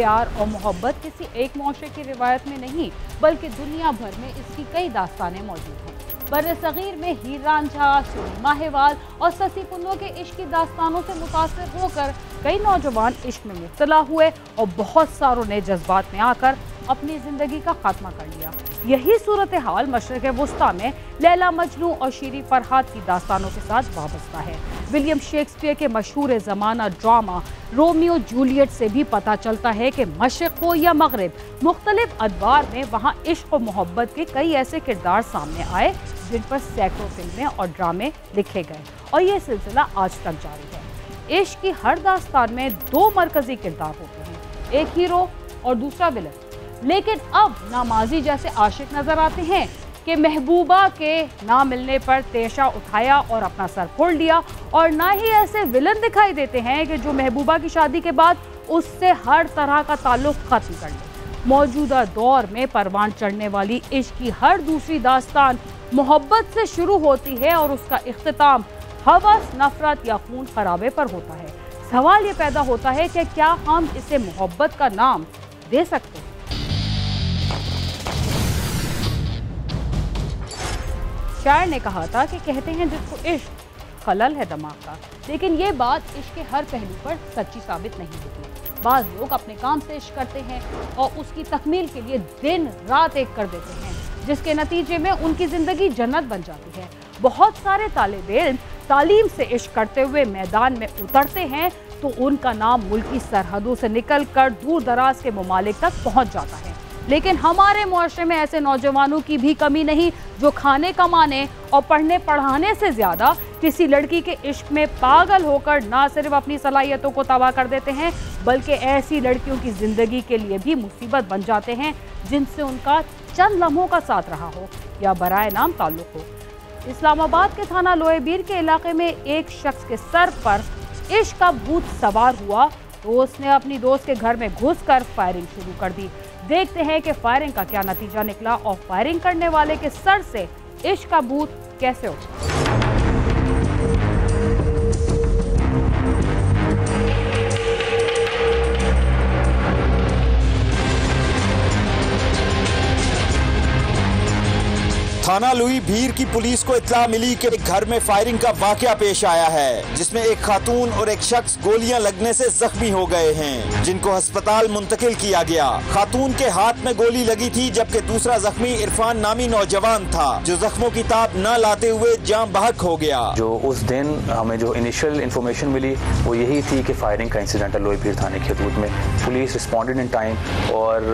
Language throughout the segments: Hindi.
प्यार और मोहब्बत किसी एक मुआशरे की रिवायत में नहीं बल्कि दुनिया भर में इसकी कई दास्तानें मौजूद हैं। बर्र-ए-सग़ीर में हीर रांझा, सुनी माहिवाल और ससी पुन्नो के इश्क की दास्तानों से मुतासिर होकर कई नौजवान इश्क में मुब्तला हुए और बहुत सारों ने जज्बात में आकर अपनी ज़िंदगी का खात्मा कर लिया। यही सूरत हाल मशरिक़ वुस्ता में लैला मजनू और शीरी फरहाद की दास्तानों के साथ वाबस्ता है। विलियम शेक्सपियर के मशहूर ज़माना ड्रामा रोमियो जूलियट से भी पता चलता है कि मशरिक़ हो या मगरिब, मुख्तलिफ अदवार में वहाँ इश्क और मोहब्बत के कई ऐसे किरदार सामने आए जिन पर सैकड़ों फिल्में और ड्रामे लिखे गए और ये सिलसिला आज तक जारी है। इश्क की हर दास्तान में दो मरकजी किरदार होते हैं, एक हीरो और दूसरा विलन। लेकिन अब ना माजी जैसे आशिक नजर आते हैं कि महबूबा के ना मिलने पर तेशा उठाया और अपना सर फोड़ लिया, और ना ही ऐसे विलन दिखाई देते हैं कि जो महबूबा की शादी के बाद उससे हर तरह का ताल्लुक खत्म कर ले। मौजूदा दौर में परवान चढ़ने वाली इश्क की हर दूसरी दास्तान मोहब्बत से शुरू होती है और उसका इख्तिताम हवस, नफरत या खून खराबे पर होता है। सवाल ये पैदा होता है कि क्या हम इसे मोहब्बत का नाम दे सकते हैं? शायर ने कहा था कि कहते हैं जिसको इश्क खलल है दिमाग का, लेकिन ये बात इश्क के हर पहलू पर सच्ची साबित नहीं होती। बाज़ लोग अपने काम से इश्क करते हैं और उसकी तकमील के लिए दिन रात एक कर देते हैं, जिसके नतीजे में उनकी ज़िंदगी जन्नत बन जाती है। बहुत सारे तालिब-ए-इल्म तालीम से इश्क करते हुए मैदान में उतरते हैं तो उनका नाम मुल्की सरहदों से निकल कर दूर दराज के ममालिक तक पहुँच जाता है। लेकिन हमारे मुआशरे में ऐसे नौजवानों की भी कमी नहीं जो खाने कमाने और पढ़ने पढ़ाने से ज़्यादा किसी लड़की के इश्क में पागल होकर ना सिर्फ अपनी सलाहियतों को तबाह कर देते हैं बल्कि ऐसी लड़कियों की ज़िंदगी के लिए भी मुसीबत बन जाते हैं जिनसे उनका चंद लम्हों का साथ रहा हो या बराए नाम ताल्लुक़ हो। इस्लामाबाद के थाना लोहेबीर के इलाके में एक शख्स के सर पर इश्क का भूत सवार हुआ तो उसने अपनी दोस्त के घर में घुसकर फायरिंग शुरू कर दी। देखते हैं कि फायरिंग का क्या नतीजा निकला और फायरिंग करने वाले के सर से इश्क का भूत कैसे उठा। थाना लोहेबीर की पुलिस को इत्तला मिली कि एक घर में फायरिंग का वाकया पेश आया है जिसमें एक खातून और एक शख्स गोलियां लगने से जख्मी हो गए हैं जिनको अस्पताल मुंतकिल किया गया। खातून के हाथ में गोली लगी थी जबकि दूसरा जख्मी इरफान नामी नौजवान था जो जख्मों की ताब न लाते हुए जान बहक हो गया। जो उस दिन हमें जो इनिशियल इन्फॉर्मेशन मिली वो यही थी कि फायरिंग का इंसिडेंट है लोहेबीर थाने की हदूद में। पुलिस रिस्पॉन्डेड इन टाइम और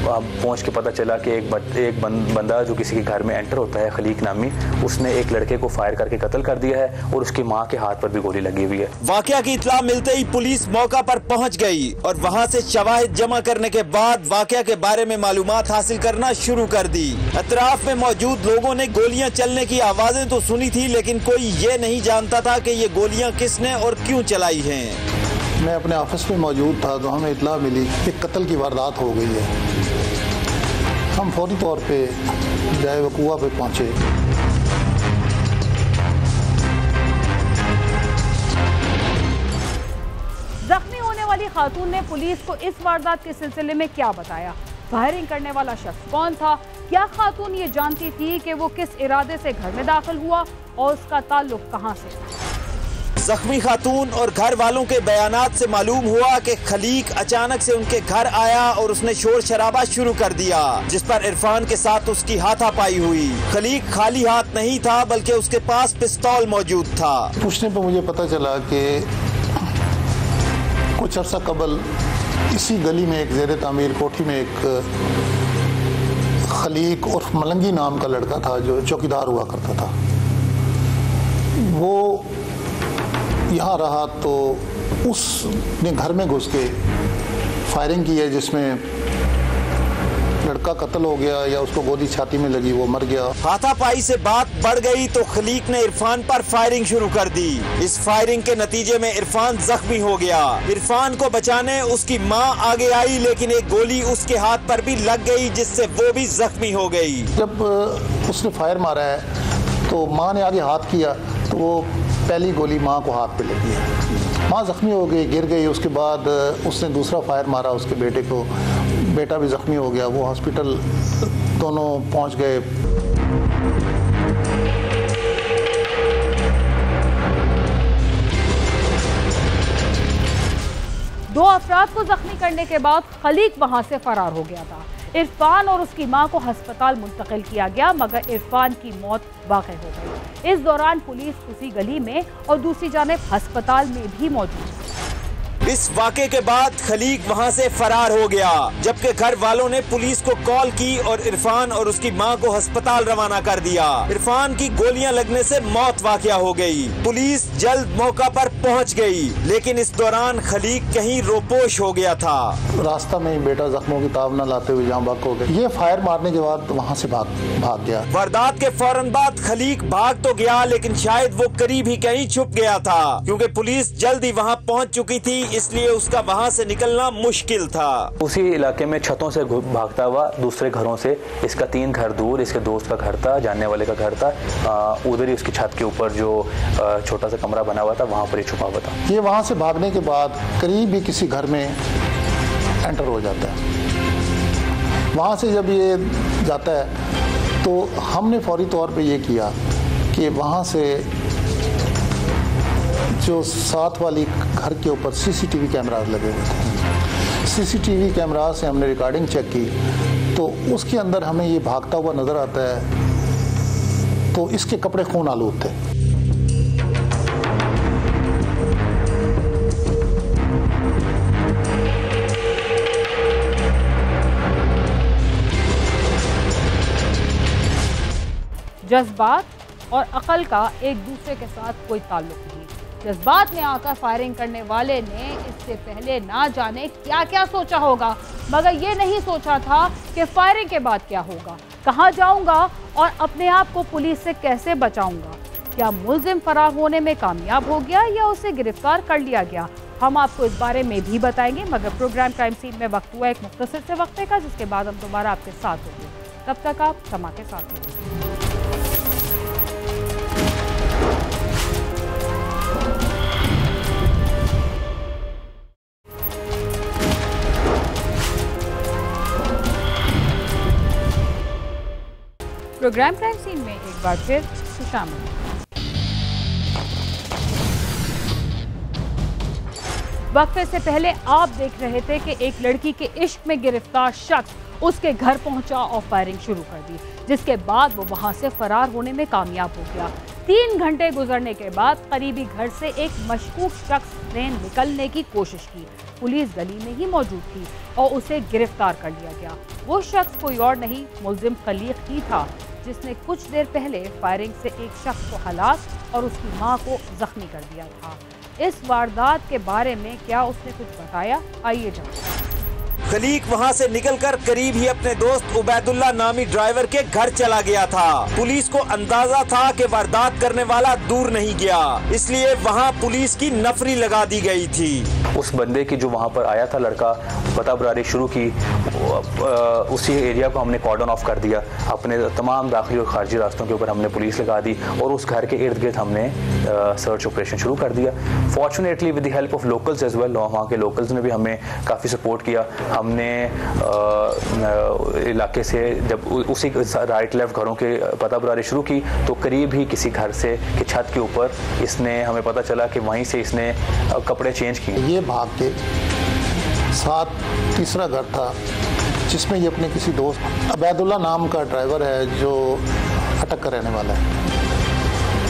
अब पहुँच के पता चला कि एक बंदा जो किसी के घर में एंटर होता है खलीक नामी, उसने एक लड़के को फायर करके कत्ल कर दिया है और उसकी मां के हाथ पर भी गोली लगी हुई है। वाकया की इत्तला मिलते ही पुलिस मौका पर पहुंच गई और वहां से शवाहिद जमा करने के बाद वाकया के बारे में मालूमात हासिल करना शुरू कर दी। अतराफ में मौजूद लोगों ने गोलियां चलने की आवाजें तो सुनी थी लेकिन कोई ये नहीं जानता था कि ये गोलियां किसने और क्यों चलाई हैं। मैं अपने ऑफिस में मौजूद था तो हमें इत्तला मिली कि कत्ल की वारदात हो गई है। हम फौरी तौर पे जाए वकुआ पे पहुंचे। जख्मी होने वाली खातून ने पुलिस को इस वारदात के सिलसिले में क्या बताया? फायरिंग करने वाला शख्स कौन था? क्या खातून ये जानती थी कि वो किस इरादे से घर में दाखिल हुआ और उसका ताल्लुक कहां से था? जख्मी खातून और घर वालों के बयानात से मालूम हुआ कि खलीक अचानक से उनके घर आया और उसने शोर शराबा शुरू कर दिया जिस पर इरफान के साथ उसकी हाथापाई हुई। खलीक खाली हाथ नहीं था बल्कि उसके पास पिस्तौल मौजूद था। पूछने पर मुझे पता चला कि कुछ अर्सा कबल इसी गली में एक ज़ेरे तामीर कोठी में एक खलीक और मलंगी नाम का लड़का था जो चौकीदार हुआ करता था। वो यहाँ रहा तो उसने घर में घुस के फायरिंग की है जिसमें लड़का कत्ल हो गया या उसको गोली छाती में लगी, वो मर गया। हाथापाई से बात बढ़ गई तो खलीक ने इरफान पर फायरिंग शुरू कर दी। इस फायरिंग के नतीजे में इरफान जख्मी हो गया। इरफान को बचाने उसकी मां आगे आई लेकिन एक गोली उसके हाथ पर भी लग गई जिससे वो भी जख्मी हो गई। जब उसने फायर मारा है तो माँ ने आगे हाथ किया तो वो पहली गोली माँ को हाथ पे लगी है। माँ ज़ख्मी हो गई, गिर गई। उसके बाद उसने दूसरा फायर मारा उसके बेटे को, बेटा भी ज़ख्मी हो गया। वो हॉस्पिटल दोनों पहुंच गए। दो अफराद को जख्मी करने के बाद खलीक वहां से फरार हो गया था। इरफान और उसकी मां को अस्पताल मुंतकिल किया गया, मगर इरफान की मौत वाक़ई हो गई। इस दौरान पुलिस उसी गली में और दूसरी जानिब अस्पताल में भी मौजूद थी। इस वाक़े के बाद खलीक वहां से फरार हो गया, जबकि घर वालों ने पुलिस को कॉल की और इरफान और उसकी मां को अस्पताल रवाना कर दिया। इरफान की गोलियां लगने से मौत वाक़या हो गई। पुलिस जल्द मौका पर पहुंच गई, लेकिन इस दौरान खलीक कहीं रोपोश हो गया था। रास्ता में ही बेटा जख्मों की ताब न लाते हुए जहाँ भाग हो गए। ये फायर मारने के बाद वहाँ से भाग गया। वारदात के फौरन बाद खलीक भाग तो गया, लेकिन शायद वो करीब ही कहीं छुप गया था, क्योंकि पुलिस जल्द ही वहाँ पहुँच चुकी थी, इसलिए उसका वहां से निकलना मुश्किल था। उसी इलाके में छतों से भागता हुआ दूसरे घरों से, इसका 3 घर दूर इसके दोस्त का घर था, जानने वाले का घर था, उधर ही उसकी छत के ऊपर जो छोटा सा कमरा बना हुआ था वहां पर ही छुपा हुआ था। ये वहां से भागने के बाद करीब ही किसी घर में एंटर हो जाता है। वहां से जब ये जाता है तो हमने फौरी तौर पे ये किया कि वहां से जो साथ वाली घर के ऊपर सीसीटीवी कैमरास लगे हुए थे, सीसीटीवी कैमरा से हमने रिकॉर्डिंग चेक की, तो उसके अंदर हमें ये भागता हुआ नज़र आता है। तो इसके कपड़े खून आलूद थे। जज्बात और अकल का एक दूसरे के साथ कोई ताल्लुक नहीं। जज्बात में आकर फायरिंग करने वाले ने इससे पहले ना जाने क्या क्या सोचा होगा, मगर ये नहीं सोचा था कि फायरिंग के बाद क्या होगा, कहाँ जाऊंगा और अपने आप को पुलिस से कैसे बचाऊंगा। क्या मुलजिम फरार होने में कामयाब हो गया या उसे गिरफ्तार कर लिया गया? हम आपको इस बारे में भी बताएंगे, मगर प्रोग्राम क्राइम सीन में वक्त हुआ एक मुख्तसर से वक्फे का, जिसके बाद हम दोबारा आपके साथ होंगे। तब तक आप समा के साथ रहिए। प्रोग्राम क्राइम सीन में एक बार फिर शामिल। वक्फे से पहले आप देख रहे थे कि एक लड़की के इश्क में गिरफ्तार शख्स उसके घर पहुंचा और फायरिंग शुरू कर दी, जिसके बाद वो वहां से फरार होने में कामयाब हो गया। 3 घंटे गुजरने के बाद करीबी घर से एक मशकूक शख्स ने निकलने की कोशिश की। पुलिस गली में ही मौजूद थी और उसे गिरफ्तार कर लिया गया। वो शख्स कोई और नहीं, मुलजिम खलीक ही था, जिसने कुछ देर पहले फायरिंग से एक शख्स को हलाक और उसकी मां को जख्मी कर दिया था। इस वारदात के बारे में क्या उसने कुछ बताया, आइए जानते हैं। खलीक वहां से निकलकर करीब ही अपने दोस्त उबैदुल्ला नामी ड्राइवर के घर चला गया था। पुलिस को अंदाजा था कि वारदात करने वाला दूर नहीं गया, इसलिए वहां पुलिस की नफरी लगा दी गई थी। उस बंदे की जो वहां पर आया था लड़का, पता बरारी शुरू की, उसी एरिया को हमने कॉर्डन ऑफ कर दिया। अपने तमाम दाखिली और खारजी रास्तों के ऊपर हमने पुलिस लगा दी और उस घर के इर्द गिर्द हमने सर्च ऑपरेशन शुरू कर दिया। Fortunately with the help of locals as well, वहाँ के लोकल्स ने भी हमें काफ़ी सपोर्ट किया। हमने इलाके से जब उसी राइट लेफ्ट घरों के पता बरारी शुरू की तो करीब ही किसी घर से की छत के ऊपर इसने, हमें पता चला कि वहीं से इसने कपड़े चेंज किए। ये भाग के साथ तीसरा घर था जिसमें ये अपने किसी दोस्त उबैदुल्ला नाम का ड्राइवर है जो अटक का रहने वाला है,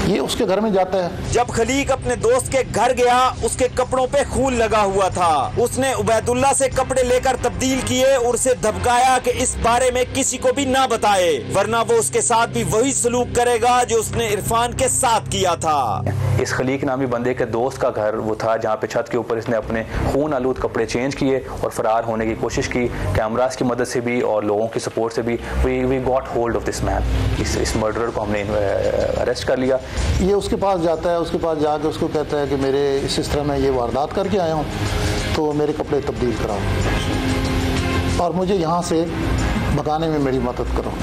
ये उसके घर में जाता है। जब खलीक अपने दोस्त के घर गया, उसके कपड़ों पे खून लगा हुआ था। उसने उबैदुल्ला से कपड़े लेकर तब्दील किए और उसे धमकाया कि इस बारे में किसी को भी ना बताए, वरना वो उसके साथ भी वही सलूक करेगा जो उसने इरफान के साथ किया था। इस खलीक नामी बंदे के दोस्त का घर वो था जहाँ पे छत के ऊपर इसने अपने खून आलूद कपड़े चेंज किए और फरार होने की कोशिश की। कैमरास की मदद से भी और लोगों की सपोर्ट से भी we got hold of this man. इस मर्डरर को हमने अरेस्ट कर लिया। ये उसके पास जाता है, उसके पास जाके उसको कहता है कि मेरे इस तरह मैं ये वारदात करके आया हूँ, तो मेरे कपड़े तब्दील कराओ और मुझे यहाँ से भगाने में मेरी मदद करो।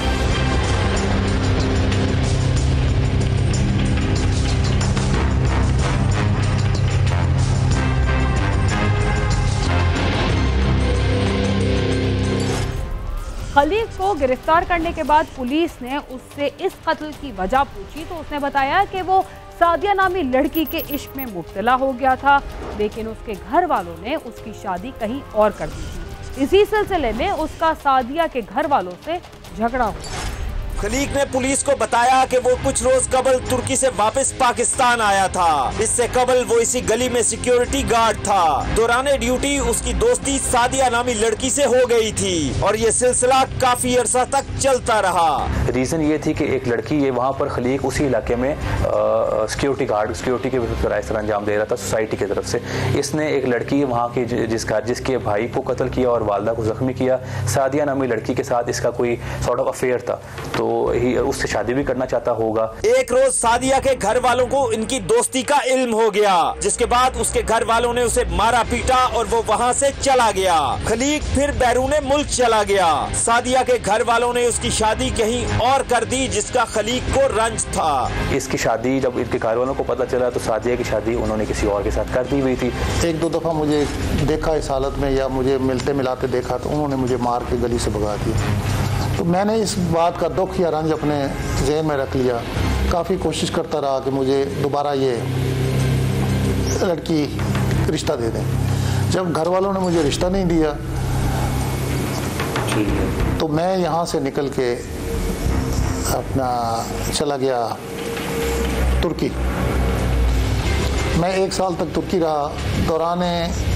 खलीक को गिरफ्तार करने के बाद पुलिस ने उससे इस कत्ल की वजह पूछी तो उसने बताया कि वो सादिया नामी लड़की के इश्क में मुब्तला हो गया था, लेकिन उसके घर वालों ने उसकी शादी कहीं और कर दी थी। इसी सिलसिले में उसका सादिया के घर वालों से झगड़ा हुआ। खलीक ने पुलिस को बताया कि वो कुछ रोज कबल तुर्की से वापस पाकिस्तान आया था। इससे कबल वो इसी गली में सिक्योरिटी गार्ड था। दौरान ड्यूटी उसकी दोस्ती सादिया नामी लड़की से हो गई थी और ये सिलसिला काफी अरसा तक चलता रहा। रीजन ये थी कि एक लड़की ये वहाँ पर खलीक उसी इलाके में सिक्योरिटी के फराइज अंजाम दे रहा था सोसाइटी की तरफ से। इसने एक लड़की वहाँ की जिसके भाई को कत्ल किया और वालदा को जख्मी किया। सादिया नामी लड़की के साथ इसका कोई सॉर्ट ऑफ अफेयर था, तो उससे शादी भी करना चाहता होगा। एक रोज सादिया के घर वालों को इनकी दोस्ती का इल्म हो गया, जिसके बाद उसके घर वालों ने उसे मारा पीटा और वो वहाँ से चला गया। खलीक फिर बैरूने मुल्क चला गया। सादिया के घर वालों ने उसकी शादी कहीं और कर दी, जिसका खलीक को रंज था। इसकी शादी जब इनके घर वालों को पता चला तो सादिया की शादी उन्होंने किसी और के साथ कर दी हुई थी। एक दो दफा मुझे देखा इस हालत में या मुझे मिलते मिलाते देखा तो उन्होंने मुझे मार के गली से भगा दिया। तो मैंने इस बात का दुख या रंज अपने ज़हन में रख लिया। काफ़ी कोशिश करता रहा कि मुझे दोबारा ये लड़की रिश्ता दे दें। जब घर वालों ने मुझे रिश्ता नहीं दिया तो मैं यहाँ से निकल के अपना चला गया तुर्की। मैं 1 साल तक तुर्की रहा।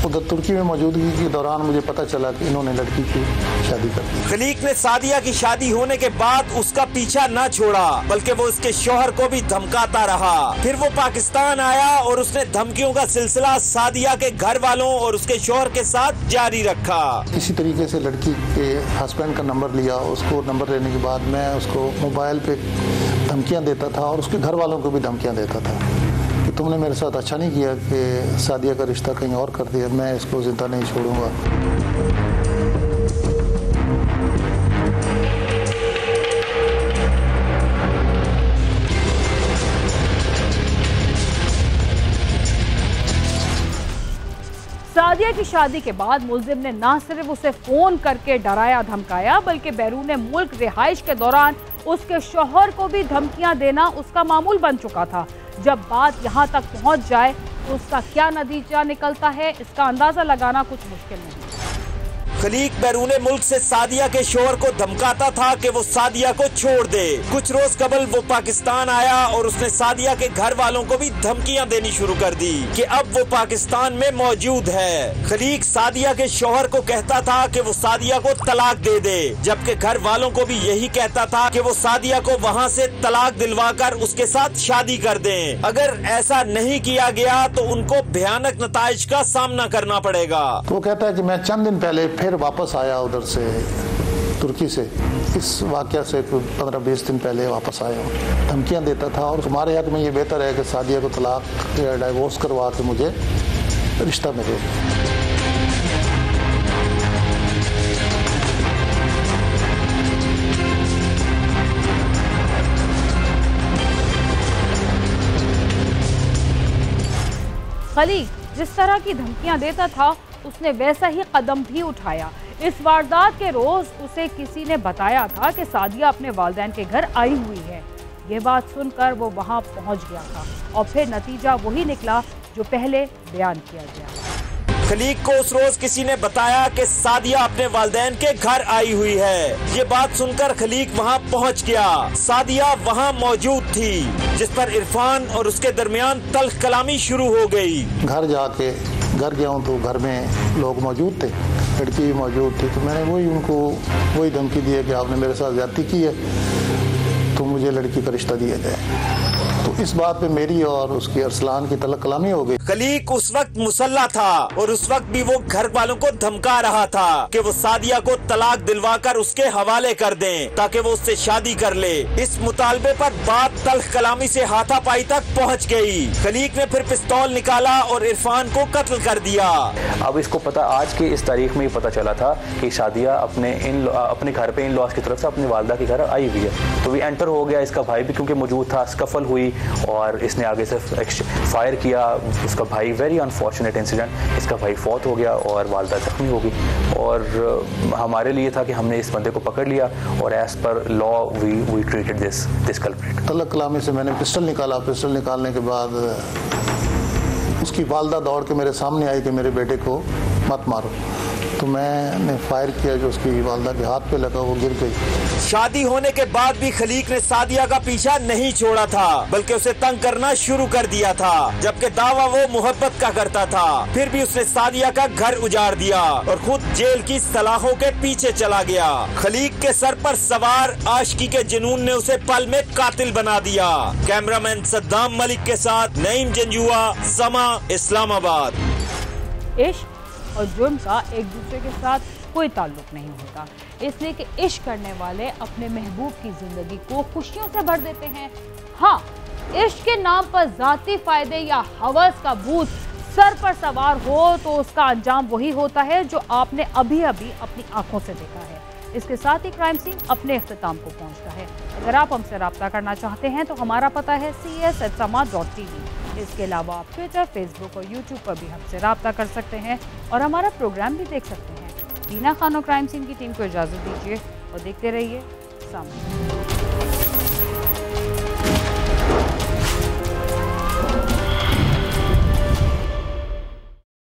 उधर तुर्की में मौजूदगी के दौरान मुझे पता चला कि इन्होंने लड़की की शादी कर दी। खलीक ने सादिया की शादी होने के बाद उसका पीछा न छोड़ा, बल्कि वो उसके शौहर को भी धमकाता रहा। फिर वो पाकिस्तान आया और उसने धमकियों का सिलसिला सादिया के घर वालों और उसके शौहर के साथ जारी रखा। किसी तरीके से लड़की के हस्बैंड का नंबर लिया। उसको नंबर लेने के बाद मैं उसको मोबाइल पे धमकियाँ देता था और उसके घर वालों को भी धमकियाँ देता था कि तुमने मेरे साथ अच्छा नहीं किया कि सादिया का रिश्ता कहीं और कर दिया, मैं इसको जिंदा नहीं छोड़ूंगा। सादिया की शादी के बाद मुलजिम ने न सिर्फ उसे फोन करके डराया धमकाया, बल्कि बैरून मुल्क रिहाइश के दौरान उसके शौहर को भी धमकियां देना उसका मामूल बन चुका था। जब बात यहां तक पहुंच जाए तो उसका क्या नतीजा निकलता है, इसका अंदाजा लगाना कुछ मुश्किल नहीं। खलीक बैरून मुल्क से सादिया के शौहर को धमकाता था कि वो सादिया को छोड़ दे। कुछ रोज कबल वो पाकिस्तान आया और उसने सादिया के घर वालों को भी धमकियां देनी शुरू कर दी कि अब वो पाकिस्तान में मौजूद है। खलीक सादिया के शौहर को कहता था कि वो सादिया को तलाक दे दे, जबकि घर वालों को भी यही कहता था कि वो सादिया को वहाँ से तलाक दिलवाकर उसके साथ शादी कर दें। अगर ऐसा नहीं किया गया तो उनको भयानक नताइज का सामना करना पड़ेगा। वो कहता है कि मैं चंद दिन पहले फिर वापस आया उधर से तुर्की से। इस वाक़या से 15-20 दिन पहले वापस आया हूँ। धमकियाँ देता था और तुम्हारे हक में ये बेहतर है कि सादिया को तलाक या डाइवोर्स करवा के मुझे रिश्ता मिले। खलीक जिस तरह की धमकियां देता था उसने वैसा ही कदम भी उठाया। इस वारदात के रोज उसे किसी ने बताया था कि सादिया अपने वालिदैन के घर आई हुई है। ये बात सुनकर वो वहां पहुंच गया था और फिर नतीजा वही निकला जो पहले बयान किया गया। खलीक को उस रोज किसी ने बताया कि सादिया अपने वालिदैन के घर आई हुई है। ये बात सुनकर खलीक वहां पहुंच गया। सादिया वहां मौजूद थी, जिस पर इरफान और उसके दरमियान तल्ख कलामी शुरू हो गई। घर गया हूँ तो घर में लोग मौजूद थे, लड़की भी मौजूद थी। तो मैंने वही धमकी दी है कि आपने मेरे साथ ज्यादती की है तो मुझे लड़की का रिश्ता दिया जाए। तो इस बात पे मेरी और उसकी अरसलान की तल्ख कलामी हो गई। खलीक उस वक्त मुसल्ला था और उस वक्त भी वो घर वालों को धमका रहा था कि वो सादिया को तलाक दिलवाकर उसके हवाले कर दें ताकि वो उससे शादी कर ले। इस मुतालबे पर बात तल्ख कलामी से हाथापाई तक पहुंच गई। खलीक ने फिर पिस्तौल निकाला और इरफान को कत्ल कर दिया। अब इसको पता आज की इस तारीख में ही पता चला था कि सादिया अपने घर पे इन लॉज की तरफ से अपनी वालदा के घर आई हुई है। तो भी एंटर हो गया इसका भाई भी क्योंकि मौजूद था। स्कफल हुई, और इसने आगे से फायर किया। उसका भाई, वेरी अनफॉर्चुनेट इंसिडेंट, इसका भाई फौत हो गया और वालदा जख्मी हो गई। और हमारे लिए था कि हमने इस बंदे को पकड़ लिया और as per law we treated this culprit. तलक कलामी से मैंने पिस्टल निकाला। पिस्टल निकालने के बाद उसकी वालदा दौड़ के मेरे सामने आई कि मेरे बेटे को मत मारो, तो मैंने फायर किया। जो उसकी वालदा के हाथ पे लगा वो गिर गई। शादी होने के बाद भी खलीक ने सादिया का पीछा नहीं छोड़ा था, बल्कि उसे तंग करना शुरू कर दिया था। जबकि दावा वो मोहब्बत का करता था, फिर भी उसने सादिया का घर उजाड़ दिया और खुद जेल की सलाखों के पीछे चला गया। खलीक के सर पर सवार आशिकी के जुनून ने उसे पल में कातिल बना दिया। कैमरामैन सद्दाम मलिक के साथ नईम जंजुआ, समा, इस्लामाबाद। इश्क और जुर्म का एक दूसरे के साथ कोई ताल्लुक नहीं होता, इसलिए कि इश्क करने वाले अपने महबूब की जिंदगी को खुशियों से भर देते हैं। हाँ, इश्क के नाम पर जाती फायदे या हवस का भूत सर पर सवार हो तो उसका अंजाम वही होता है जो आपने अभी अभी अपनी आंखों से देखा है। इसके साथ ही क्राइम सीन अपने इख्तिताम को पहुंचता है। अगर आप हमसे रब्ता करना चाहते हैं तो हमारा पता है cs@sama.tv। इसके अलावा आप ट्विटर, फेसबुक और यूट्यूब पर भी हमसे रब्ता कर सकते हैं और हमारा प्रोग्राम भी देख सकते हैं। दीना खान और क्राइम सीन की टीम को इजाज़त दीजिए और देखते रहिए सामने।